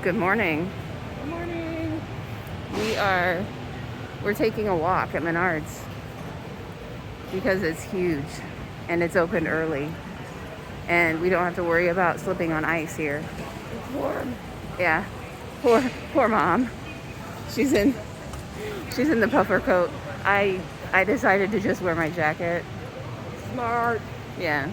Good morning. Good morning. We're taking a walk at Menards because it's huge and it's open early and we don't have to worry about slipping on ice here. It's warm. Yeah. Poor mom. She's in the puffer coat. I decided to just wear my jacket. Smart. Yeah.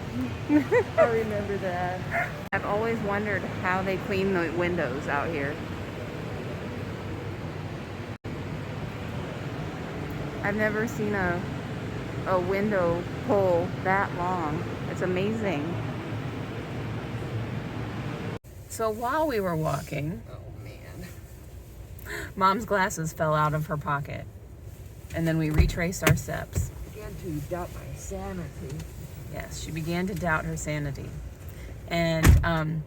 I remember that. I've always wondered how they clean the windows out here. I've never seen a window pole that long. It's amazing. So while we were walking, Oh man, Mom's glasses fell out of her pocket. And then we retraced our steps. I began to doubt my sanity. Yes, she began to doubt her sanity. And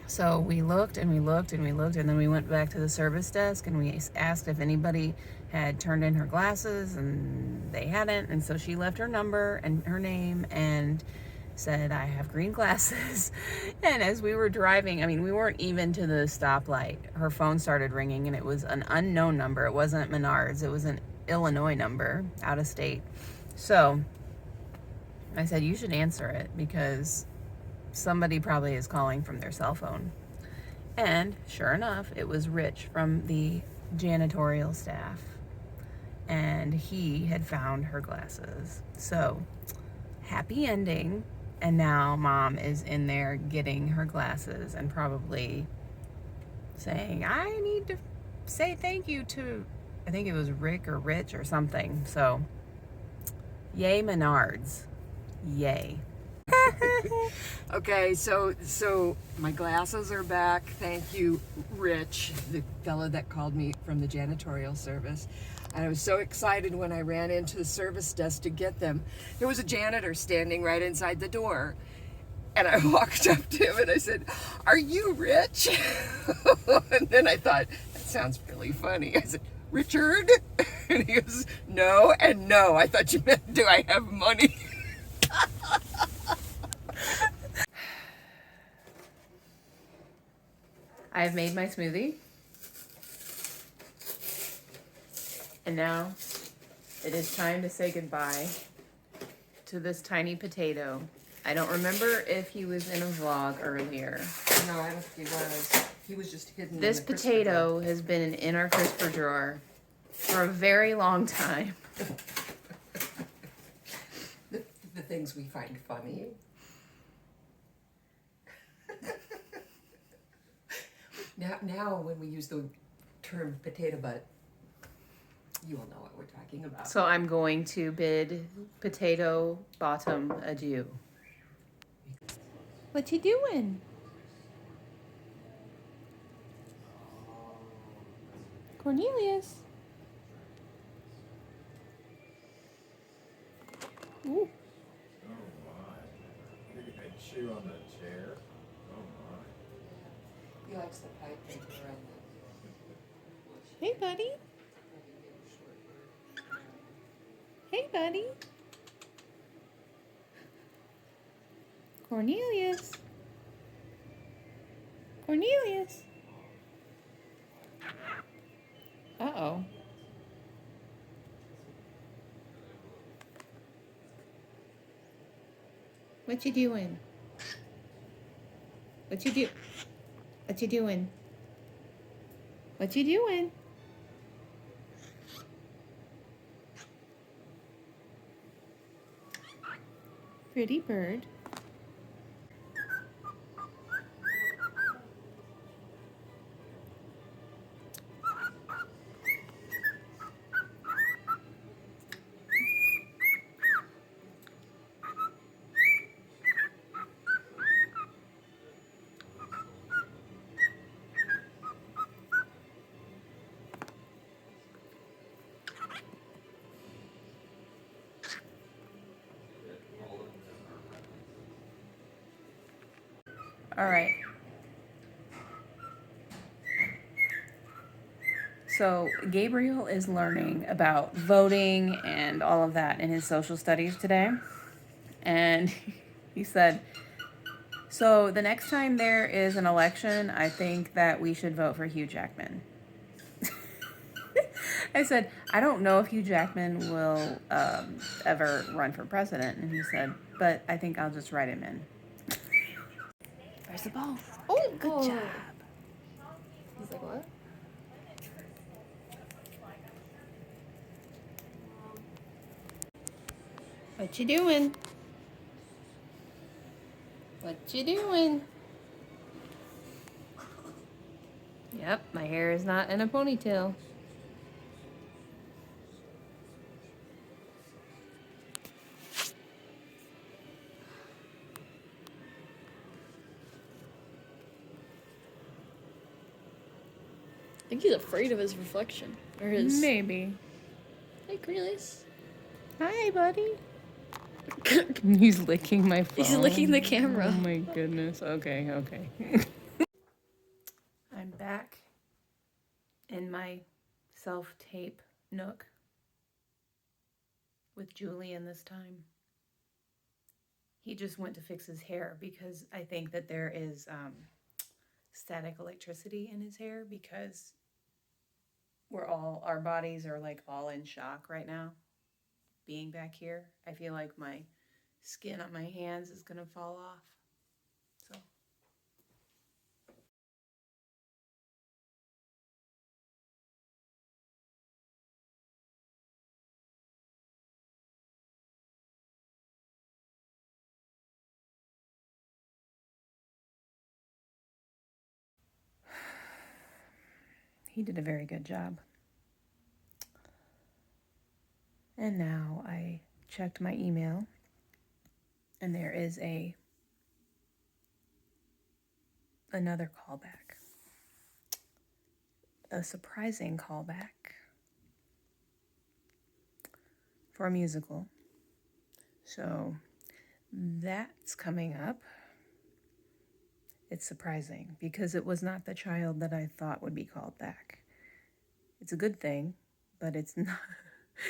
so we looked and we looked and we looked, and then we went back to the service desk and we asked if anybody had turned in her glasses, and they hadn't. And so she left her number and her name and said, I have green glasses. And as we were driving, I mean, we weren't even to the stoplight, her phone started ringing, and it was an unknown number. It wasn't Menards, it was an Illinois number, out of state. So I said, you should answer it because somebody probably is calling from their cell phone. And sure enough, it was Rich from the janitorial staff. And he had found her glasses. So, happy ending. And now Mom is in there getting her glasses and probably saying, I need to say thank you to, I think it was Rick or Rich or something. So, yay Menards. Yay. Okay, so my glasses are back. Thank you, Rich, the fellow that called me from the janitorial service. I was so excited when I ran into the service desk to get them. There was a janitor standing right inside the door. And I walked up to him and I said, are you Rich? And then I thought, that sounds really funny. I said, Richard? And he goes, no and no. I thought you meant, do I have money? I have made my smoothie. And now it is time to say goodbye to this tiny potato. I don't remember if he was in a vlog earlier. No, I don't think he was. He was just hidden. This potato has been in our crisper drawer for a very long time. The things we find funny. Now, when we use the term potato butt, you will know what we're talking about. So I'm going to bid Potato Bottom adieu. What you doing? Cornelius. Ooh. Oh my. You're gonna chew on the chair? Oh my. He likes the pipe and Hey, buddy. Hey, buddy. Cornelius. Cornelius. Uh-oh. What you doing? What you do? What you doing? What you doing? Pretty bird. All right. So Gabriel is learning about voting and all of that in his social studies today. And he said, So the next time there is an election, I think that we should vote for Hugh Jackman. I said, I don't know if Hugh Jackman will ever run for president. And he said, but I think I'll just write him in. Where's the ball? Oh, good job. He's like, what? What you doing? What you doing? Yep, my hair is not in a ponytail. I think he's afraid of his reflection. Or his... Maybe. Hey, Cornelius. Hi, buddy. He's licking my phone. He's licking the camera. Oh my goodness. Okay, okay. I'm back in my self-tape nook with Julian this time. He just went to fix his hair because I think that there is static electricity in his hair because our bodies are like all in shock right now. Being back here, I feel like my skin on my hands is gonna fall off. So. He did a very good job. And now I checked my email, and there is another callback. A surprising callback for a musical. So that's coming up. It's surprising because it was not the child that I thought would be called back. It's a good thing, but it's not.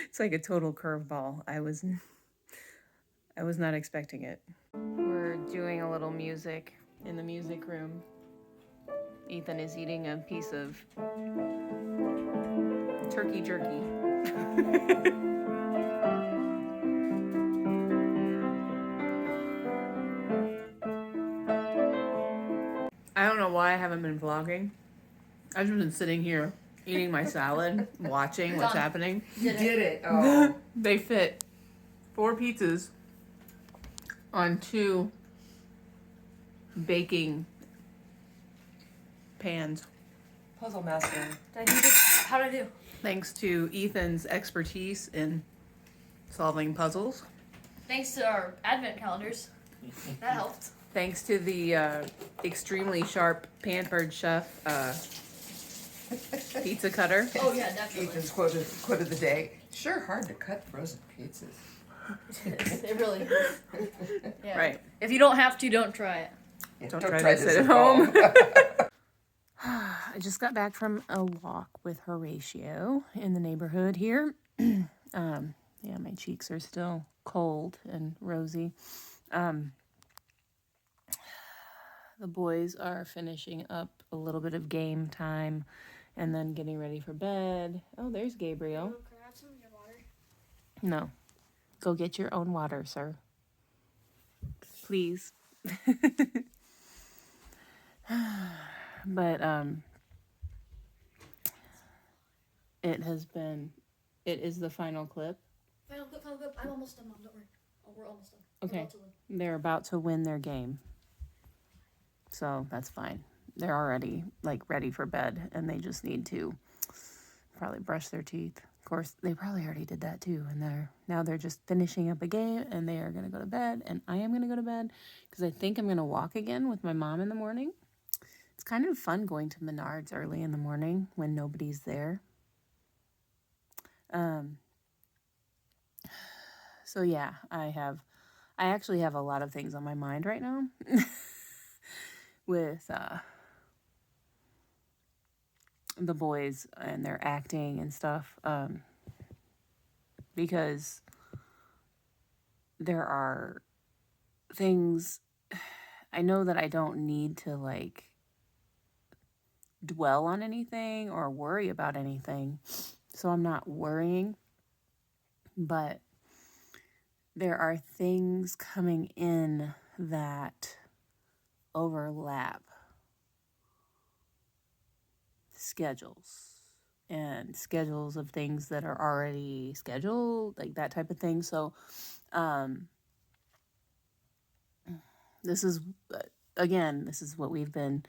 It's like a total curveball. I was not expecting it. We're doing a little music in the music room. Ethan is eating a piece of turkey jerky. I don't know why I haven't been vlogging. I've just been sitting here eating my salad, watching what's happening. You did it. Oh. They fit 4 pizzas on 2 baking pans. Puzzle master. How'd I do? Thanks to Ethan's expertise in solving puzzles. Thanks to our advent calendars. That helped. Thanks to the extremely sharp Pampered Chef pizza cutter. Oh yeah, definitely. Ethan's quote of the day. Sure hard to cut frozen pizzas. It really is. Yeah. Right. If you don't have to, don't try it. Yeah, Don't try this at home. I just got back from a walk with Horatio in the neighborhood here. Yeah, my cheeks are still cold and rosy. The boys are finishing up a little bit of game time and then getting ready for bed. Oh, there's Gabriel. Can I have some of your water? No. Go get your own water, sir. Please. But it is the final clip. Final clip. I'm almost done, Mom. Don't worry. Oh, we're almost done. Okay. We're about to win. They're about to win their game. So that's fine. They're already ready for bed and they just need to probably brush their teeth. Of course, they probably already did that too. And they're just finishing up a game and they are going to go to bed. And I am going to go to bed because I think I'm going to walk again with my mom in the morning. It's kind of fun going to Menards early in the morning when nobody's there. So yeah, I actually have a lot of things on my mind right now with the boys and their acting and stuff, because there are things I know that I don't need to like dwell on anything or worry about anything. So I'm not worrying, but there are things coming in that overlap schedules and schedules of things that are already scheduled, like that type of thing. So, this is, again, this is what we've been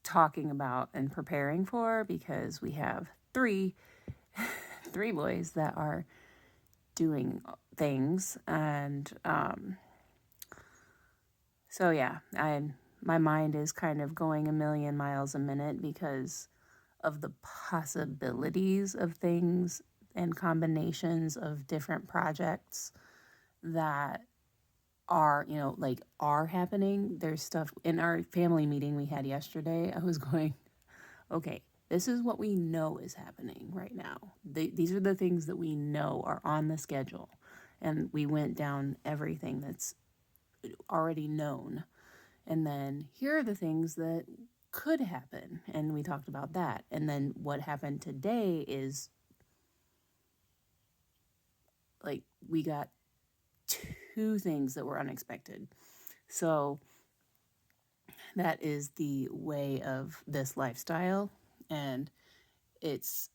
talking about and preparing for, because we have three boys that are doing things. And so yeah, my mind is kind of going a million miles a minute because of the possibilities of things and combinations of different projects that are, like are happening. There's stuff in our family meeting we had yesterday. I was going, okay, this is what we know is happening right now. These are the things that we know are on the schedule. And we went down everything that's already known. And then here are the things that could happen. And we talked about that. And then what happened today is like we got two things that were unexpected. So that is the way of this lifestyle. And it's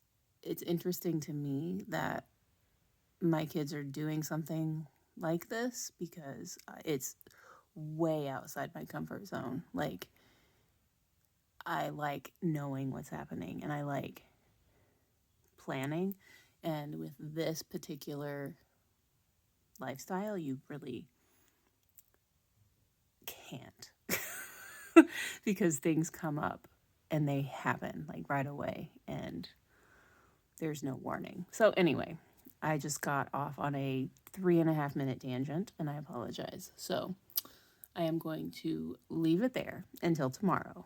interesting to me that my kids are doing something like this, because it's way outside my comfort zone. Like, I like knowing what's happening and I like planning. And with this particular lifestyle, you really can't because things come up and they happen like right away and there's no warning. So anyway, I just got off on a 3.5 minute tangent and I apologize. So I am going to leave it there until tomorrow.